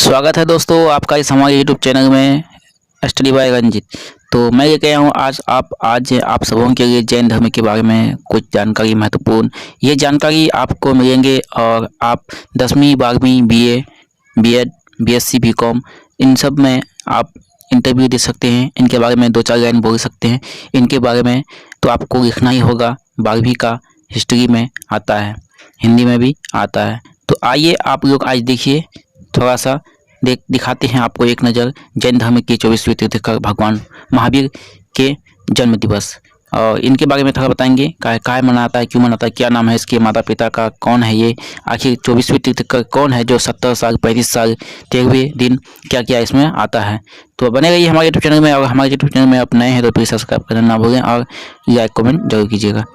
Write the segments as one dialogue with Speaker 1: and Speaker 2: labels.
Speaker 1: स्वागत है दोस्तों आपका इस हमारे यूट्यूब चैनल में स्टडी बाय रंजित। तो मैं ये कह रहा हूँ आज आप सबों के लिए जैन धर्म के बारे में कुछ जानकारी महत्वपूर्ण ये जानकारी आपको मिलेंगे और आप 10वीं 12वीं बीए बीएड बीएससी बीकॉम इन सब में आप इंटरव्यू दे सकते हैं। इनके बारे में 2-4 लाइन बोल सकते हैं। इनके बारे में तो आपको लिखना ही होगा। 12वीं का हिस्ट्री में आता है, हिंदी में भी आता है। तो आइए आप लोग आज देखिए, थोड़ा सा दिखाते हैं आपको एक नज़र जैन धर्म के 24वें तीर्थंकर भगवान महावीर के जन्म दिवस, और इनके बारे में थोड़ा बताएंगे। काय मनाता है, क्यों मनाता है, क्या नाम है इसके, माता पिता का कौन है ये, आखिर 24वें तीर्थंकर कौन है जो 70 साल 35 साल 13वें दिन क्या क्या इसमें आता है। तो बने रहिए हमारे यूट्यूब चैनल में, और हमारे यूट्यूब चैनल में आप नए हैं तो प्लीज़ सब्सक्राइब करना ना भूलें और लाइक कमेंट जरूर कीजिएगा।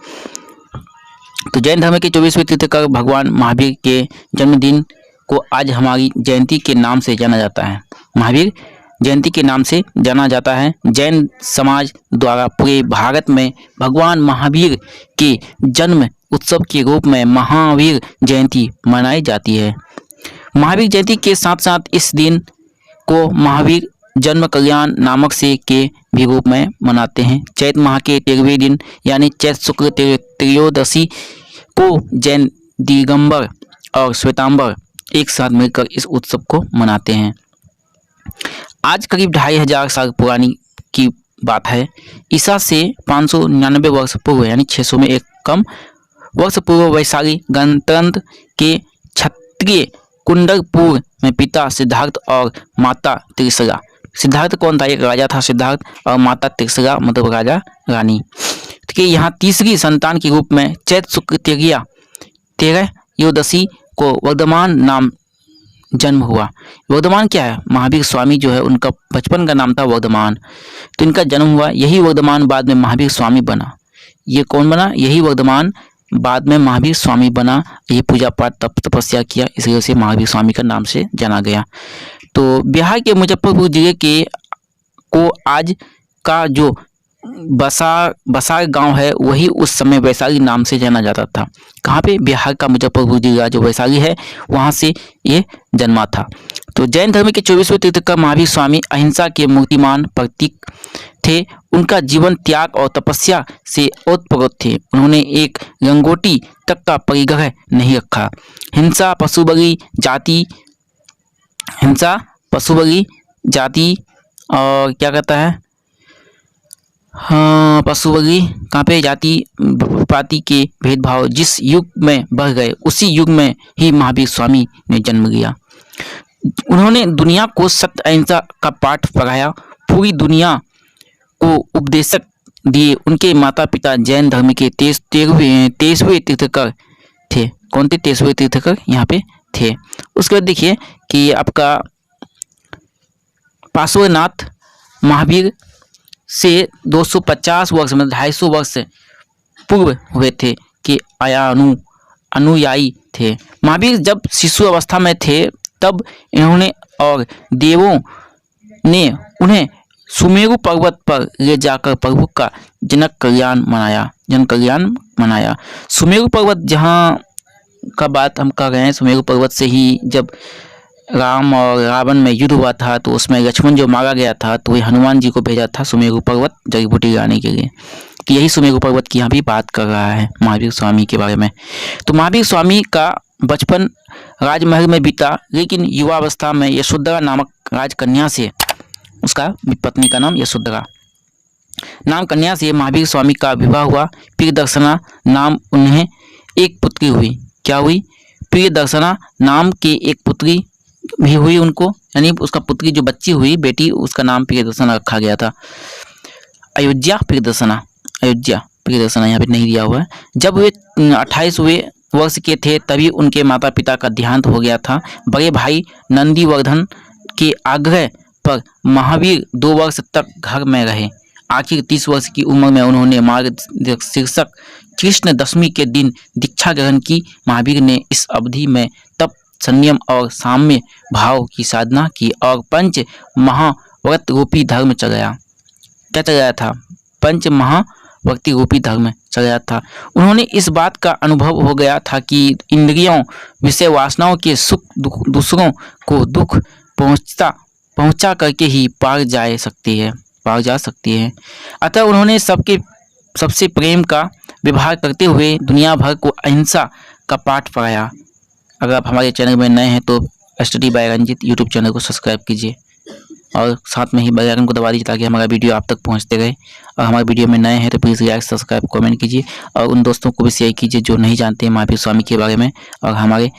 Speaker 1: तो जैन धर्म के 24वें तीर्थंकर भगवान महावीर के जन्मदिन को आज हमारी जयंती के नाम से जाना जाता है। महावीर जयंती के नाम से जाना जाता है। जैन समाज द्वारा पूरे भारत में भगवान महावीर के जन्म उत्सव के रूप में महावीर जयंती मनाई जाती है। महावीर जयंती के साथ साथ इस दिन को महावीर जन्म कल्याण नामक से के भी रूप में मनाते हैं। चैत माह के 13वें दिन यानी चैत शुक्ल त्रयोदशी को जैन दिगंबर और श्वेतांबर एक साथ मिलकर इस उत्सव को मनाते हैं। आज करीब 2500 साल पुरानी की बात है। ईसा से 599 वर्ष पूर्व यानी 600 में एक कम वर्ष पूर्व वैशाली गणतंत्र के क्षत्रिय कुंडलपुर में पिता सिद्धार्थ और माता त्रिशला। सिद्धार्थ कौन था? एक राजा था सिद्धार्थ, और माता त्रिशला मतलब राजा रानी के यहाँ तीसरी संतान के रूप में चैत शुक्ल त्रयोदशी को वर्धमान नाम जन्म हुआ। वर्धमान क्या है? महावीर स्वामी जो है उनका बचपन का नाम था वर्धमान, तो इनका जन्म हुआ। यही वर्धमान बाद में महावीर स्वामी बना। ये कौन बना? यही वर्धमान बाद में महावीर स्वामी बना। ये पूजा पाठ तपस्या किया, इस वजह से महावीर स्वामी का नाम से जाना गया। तो बिहार के मुजफ्फरपुर जिले के को आज का जो बसार गांव है वही उस समय वैशाली नाम से जाना जाता था। कहाँ पे? बिहार का मुजफ्फरपुर जिला जो वैशाली है वहाँ से ये जन्मा था। तो जैन धर्म के 24वें तीर्थंकर महावीर स्वामी अहिंसा के मूर्तिमान प्रतीक थे। उनका जीवन त्याग और तपस्या से ओतप्रोत थे। उन्होंने एक लंगोटी तक का परिग्रह नहीं रखा। हिंसा पशुबली जाति और क्या कहता है, हाँ, पशुबली कहाँ पे, जाति पाति के भेदभाव जिस युग में बढ़ गए उसी युग में ही महावीर स्वामी ने जन्म लिया। उन्होंने दुनिया को सत्य अहिंसा का पाठ पढ़ाया, पूरी दुनिया को उपदेशक दिए। उनके माता पिता जैन धर्म के 23वें तीर्थंकर थे। कौन थे? 23वें तीर्थंकर यहाँ पे थे। उसके बाद देखिए कि आपका पार्श्वनाथ महावीर से 250 वर्ष में 250 वर्ष पूर्व हुए थे कि अनुयायी थे। महावीर जब शिशु अवस्था में थे तब इन्होंने और देवों ने उन्हें सुमेरु पर्वत पर ले जाकर प्रभु का जन कल्याण मनाया। सुमेरु पर्वत जहाँ का बात हम कर रहे हैं, सुमेरु पर्वत से ही जब राम और रावण में युद्ध हुआ था तो उसमें लक्ष्मण जो मारा गया था तो वही हनुमान जी को भेजा था सुमेरु पर्वत जड़ी बूटी लाने के लिए। तो यही सुमेरु पर्वत की यहाँ भी बात कर रहा है महावीर स्वामी के बारे में। तो महावीर स्वामी का बचपन राजमहल में बीता, लेकिन युवावस्था में यशोधरा नामक राजकन्या से, उसका पत्नी का नाम यशोधरा नाम कन्या से महावीर स्वामी का विवाह हुआ। प्रियदर्शना नाम उन्हें एक पुत्री हुई। क्या हुई? प्रियदर्शना नाम के एक पुत्री भी हुई उनको, यानी उसका पुत्री जो बच्ची हुई बेटी, उसका नाम प्रियदर्शना रखा गया था। अयोध्या प्रियदर्शना यहाँ पे नहीं दिया हुआ है। जब वे 28वें वर्ष के थे तभी उनके माता पिता का देहांत हो गया था। बड़े भाई नंदीवर्धन के आग्रह पर महावीर 2 वर्ष तक घर में रहे। आखिर 30 वर्ष की उम्र में उन्होंने मार्गशीर्ष कृष्ण दशमी के दिन दीक्षा ग्रहण की। महावीर ने इस अवधि में तप, संयम और साम्य भाव की साधना की और पंच महाव्रत रूपी धर्म चलाया। क्या चलाया था? पंच महाव्रती रूपी धर्म चलाया था। उन्होंने इस बात का अनुभव हो गया था कि इंद्रियों, विषय वासनाओं के सुख दूसरों को दुख पहुंचा करके ही पार जा सकती है। अतः उन्होंने सबसे प्रेम का व्यवहार करते हुए दुनिया भर को अहिंसा का पाठ पढ़ाया। अगर आप हमारे चैनल में नए हैं तो study bye Ranjit YouTube channel को सब्सक्राइब कीजिए और साथ में ही बेल आइकन को दबा दीजिए ताकि हमारा वीडियो आप तक पहुंचते रहे। और हमारे वीडियो में नए हैं तो प्लीज़ लाइक, सब्सक्राइब, कमेंट कीजिए और उन दोस्तों को भी शेयर कीजिए जो नहीं जानते हैं महावीर स्वामी के बारे में और हमारे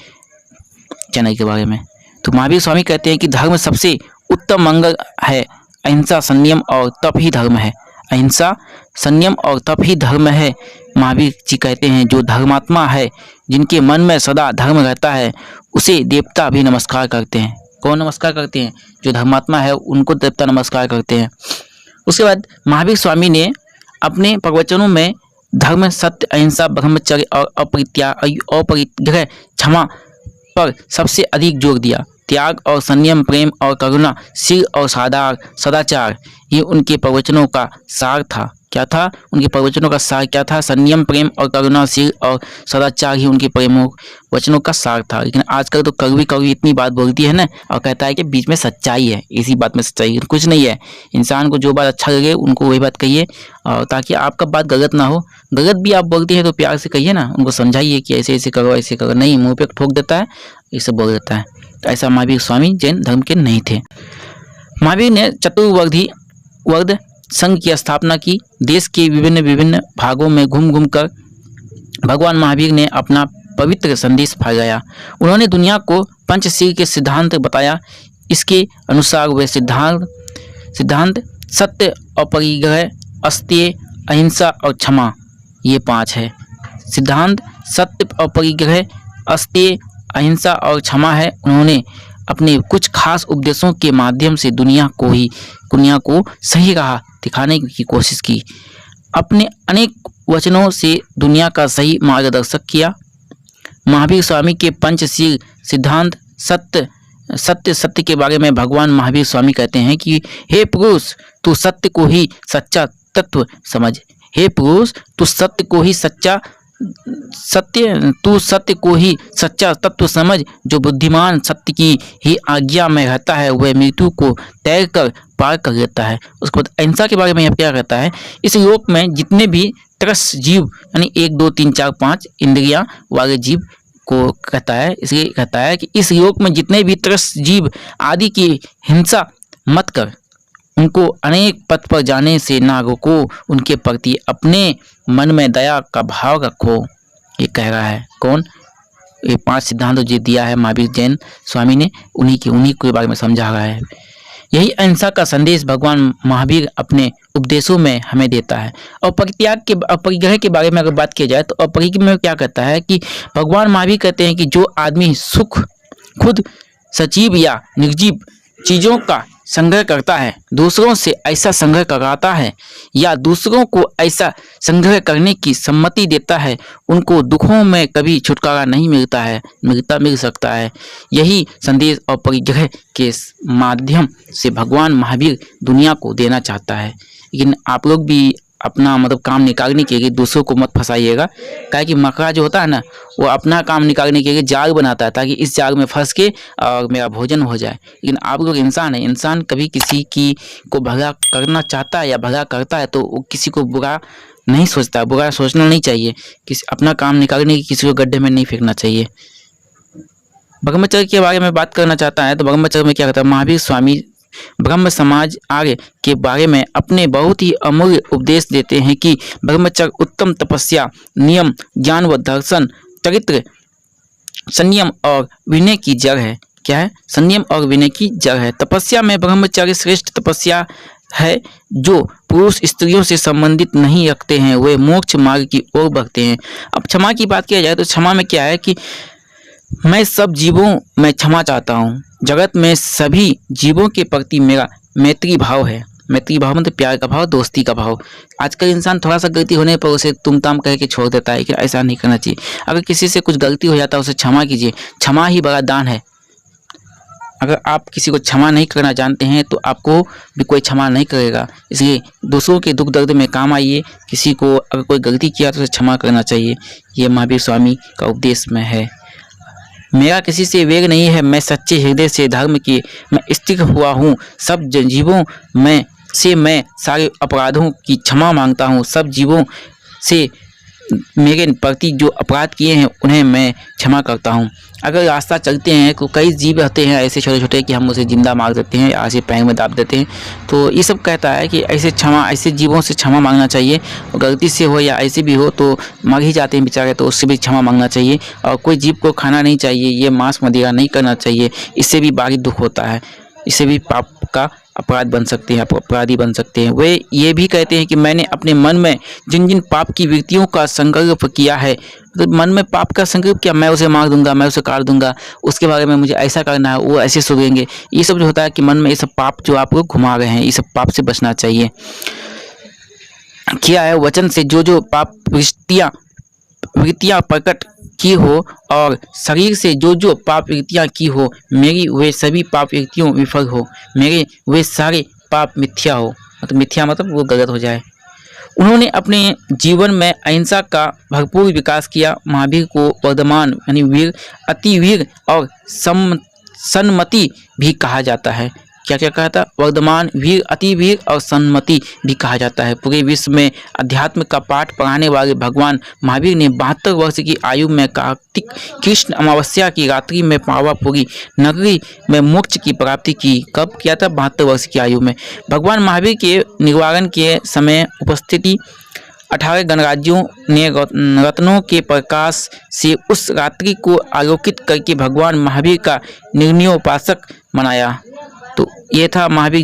Speaker 1: चैनल के बारे में। तो महावीर स्वामी कहते हैं कि धर्म सबसे उत्तम मंगल है, अहिंसा, संयम और तप ही धर्म है। अहिंसा, संयम और तप ही धर्म है। महावीर जी कहते हैं जो धर्मात्मा है, जिनके मन में सदा धर्म रहता है, उसे देवता भी नमस्कार करते हैं। कौन नमस्कार करते हैं? जो धर्मात्मा है उनको देवता नमस्कार करते हैं। उसके बाद महावीर स्वामी ने अपने प्रवचनों में धर्म, सत्य, अहिंसा, ब्रह्मचर्य और अपरिग्रह, क्षमा पर सबसे अधिक जोर दिया। त्याग और संयम, प्रेम और करुणा, शील और सदाचार ये उनके प्रवचनों का सार था। क्या था उनके प्रवचनों का सार? क्या था? संयम, प्रेम और करुणा, शील और सदाचार ही उनके वचनों का सार था। लेकिन आजकल तो कड़वी इतनी बात बोलती है ना और कहता है कि बीच में सच्चाई है, इसी बात में सच्चाई कुछ नहीं है। इंसान को जो बात अच्छा लगे उनको वही बात कहिए और ताकि आपका बात गलत ना हो। गलत भी आप बोलती हैं तो प्यार से कहिए ना, उनको समझाइए कि ऐसे ऐसे करो, ऐसे करो। नहीं, मुँह पे ठोक देता है, इसे बोल देता है। तो ऐसा महावीर स्वामी जैन धर्म के नहीं थे। महावीर ने चतुर्वर्ग संघ की स्थापना की। देश के विभिन्न भागों में घूम कर भगवान महावीर ने अपना पवित्र संदेश फैलाया। उन्होंने दुनिया को पंचशील के सिद्धांत बताया। इसके अनुसार वे सिद्धांत सत्य, अपरिग्रह, अस्तेय, अहिंसा और क्षमा, ये 5 है। सिद्धांत सत्य, अपरिग्रह, अस्तेय, अहिंसा और क्षमा है। उन्होंने अपने कुछ खास उपदेशों के माध्यम से दुनिया को सही राह दिखाने की कोशिश की। अपने अनेक वचनों से दुनिया का सही मार्गदर्शक किया। महावीर स्वामी के पंचशील सिद्धांत सत्य के बारे में भगवान महावीर स्वामी कहते हैं कि हे पुरुष, तू सत्य को ही सच्चा तत्व समझ। हे पुरुष, तू सत्य को ही सच्चा तत्व समझ। जो बुद्धिमान सत्य की ही आज्ञा में रहता है वह मृत्यु को तैर कर पार कर लेता है। उसके बाद अहिंसा के बारे में यह क्या कहता है? इस लोक में जितने भी त्रस्त जीव यानी 1, 2, 3, 4, 5 इंद्रियां वाले जीव को कहता है। इसलिए कहता है कि इस लोक में जितने भी त्रस्त जीव आदि की हिंसा मत कर, उनको अनेक पथ पर जाने से ना रोको, उनके प्रति अपने मन में दया का भाव रखो। ये कह रहा है कौन? ये 5 सिद्धांत जो दिया है महावीर जैन स्वामी ने, उन्हीं के बारे में समझा रहा है। यही अहिंसा का संदेश भगवान महावीर अपने उपदेशों में हमें देता है। और अपरिग्रह के बारे में अगर बात की जाए तो अपरिग्रह में क्या कहता है कि भगवान महावीर कहते हैं कि जो आदमी सुख खुद सजीव या निर्जीव चीज़ों का संग्रह करता है, दूसरों से ऐसा संग्रह कराता है या दूसरों को ऐसा संग्रह करने की सम्मति देता है, उनको दुखों में कभी छुटकारा नहीं मिल सकता है। यही संदेश और परिग्रह के माध्यम से भगवान महावीर दुनिया को देना चाहता है। लेकिन आप लोग भी अपना काम निकालने के लिए दूसरों को मत फंसाइएगा। क्या कि मकड़ा जो होता है ना, वो अपना काम निकालने के लिए जाल बनाता है ताकि इस जाल में फंस के और मेरा भोजन हो जाए। लेकिन आप लोग इंसान है, इंसान कभी किसी को भला करना चाहता है या भला करता है तो वो किसी को बुरा नहीं सोचता। बुरा सोचना नहीं चाहिए। अपना काम निकालने की किसी को गड्ढे में नहीं फेंकना चाहिए। ब्रह्मचर्य के बारे में बात करना चाहता है तो ब्रह्मचर्य में क्या कहता है? महावीर स्वामी ब्रह्म समाज आर्य के बारे में अपने बहुत ही अमूल्य उपदेश देते हैं कि ब्रह्मचर्य उत्तम तपस्या, नियम, ज्ञान व दर्शन, चरित्र, संयम और विनय की जड़ है। क्या है? संयम और विनय की जड़ है। तपस्या में ब्रह्मचर्य श्रेष्ठ तपस्या है। जो पुरुष स्त्रियों से संबंधित नहीं रखते हैं वे मोक्ष मार्ग की ओर बढ़ते हैं। अब क्षमा की बात किया जाए तो क्षमा में क्या है कि मैं सब जीवों में क्षमा चाहता हूँ। जगत में सभी जीवों के प्रति मेरा मैत्री भाव है। मैत्री भाव मतलब प्यार का भाव, दोस्ती का भाव। आजकल इंसान थोड़ा सा गलती होने पर उसे तुम ताम कह के छोड़ देता है कि ऐसा नहीं करना चाहिए। अगर किसी से कुछ गलती हो जाता है उसे क्षमा कीजिए। क्षमा ही बड़ा दान है। अगर आप किसी को क्षमा नहीं करना जानते हैं तो आपको भी कोई क्षमा नहीं करेगा। इसलिए दूसरों के दुख दर्द में काम आइए। किसी को अगर कोई गलती किया तो उसे क्षमा करना चाहिए। ये महावीर स्वामी का उपदेश में है। मेरा किसी से वेग नहीं है, मैं सच्चे हृदय से धर्म की मैं स्थिर हुआ हूँ। सब जीवों में से मैं सारे अपराधों की क्षमा मांगता हूँ। सब जीवों से मेरे प्रति जो अपराध किए हैं उन्हें मैं क्षमा करता हूँ। अगर रास्ता चलते हैं तो कई जीव रहते हैं ऐसे छोटे छोटे कि हम उसे जिंदा मार देते हैं, ऐसे पैर में दाब देते हैं। तो ये सब कहता है कि ऐसे जीवों से क्षमा मांगना चाहिए। और गलती से हो या ऐसे भी हो तो मर ही जाते हैं बेचारे, तो उससे भी क्षमा मांगना चाहिए। और कोई जीव को खाना नहीं चाहिए, ये मांस मदिरा नहीं करना चाहिए, इससे भी भारी दुख होता है, इससे भी पाप का अपराध बन सकते हैं, अपराधी बन सकते हैं। वे ये भी कहते हैं कि मैंने अपने मन में जिन जिन पाप की वृत्तियों का संकल्प किया है, तो मन में पाप का संकल्प किया, मैं उसे मार दूंगा, मैं उसे काट दूंगा, उसके बारे में मुझे ऐसा करना है, वो ऐसे सुधरेंगे। ये सब जो होता है कि मन में ये सब पाप जो आप लोग घुमा रहे हैं, ये सब पाप से बचना चाहिए। किया है वचन से जो पाप वृत्तियाँ प्रकट की हो और शरीर से जो पाप वृत्तियाँ की हो, मेरी वे सभी पाप वृत्तियों विफल हो, मेरे वे सारे पाप मिथ्या हो। मतलब मिथ्या मतलब वो गलत हो जाए। उन्होंने अपने जीवन में अहिंसा का भरपूर विकास किया। महावीर को वर्धमान यानी वीर, अतिवीर और सन्मति भी कहा जाता है। क्या क्या कहा था? वर्धमान, वीर, अतिवीर और सन्मति भी कहा जाता है। पूरे विश्व में अध्यात्म का पाठ पढ़ाने वाले भगवान महावीर ने 72 वर्ष की आयु में कार्तिक कृष्ण अमावस्या की रात्रि में पावापुरी नगरी में मोक्ष की प्राप्ति की। कब किया था? 72 वर्ष की आयु में। भगवान महावीर के निवारण के समय उपस्थिति 18 गणराज्यों ने रत्नों के प्रकाश से उस रात्रि को आलोकित करके भगवान महावीर का निर्णयोपासक मनाया। तो ये था महावीर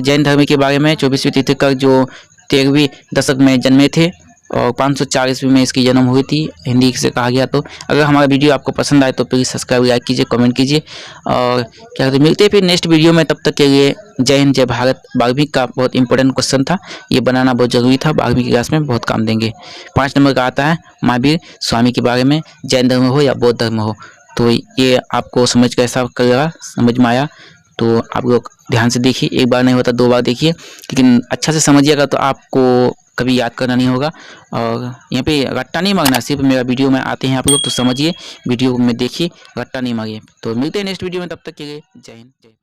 Speaker 1: जैन धर्म के बारे में। 24वीं तीर्थंकर जो 13वीं दशक में जन्मे थे और 504 ईस्वी में इसकी जन्म हुई थी, हिंदी से कहा गया। तो अगर हमारा वीडियो आपको पसंद आए तो प्लीज़ सब्सक्राइब, लाइक कीजिए, कमेंट कीजिए और क्या कहते हैं, मिलते हैं फिर नेक्स्ट वीडियो में। तब तक के लिए जय हिंद, जय भारत। 12वीं का बहुत इंपॉर्टेंट क्वेश्चन था, ये बनाना बहुत जरूरी था, 12वीं की क्लास में बहुत काम देंगे। 5 नंबर का आता है महावीर स्वामी के बारे में, जैन धर्म हो या बौद्ध धर्म हो। तो ये आपको समझ कैसा करेगा, समझ में आया तो आप लोग ध्यान से देखिए, एक बार नहीं होता 2 बार देखिए, लेकिन अच्छा से समझिएगा तो आपको कभी याद करना नहीं होगा। और यहाँ पे रट्टा नहीं मांगना, सिर्फ मेरा वीडियो में आते हैं आप लोग तो समझिए, वीडियो में देखिए, रट्टा नहीं मांगिए। तो मिलते हैं नेक्स्ट वीडियो में, तब तक के लिए जय हिंद, जय।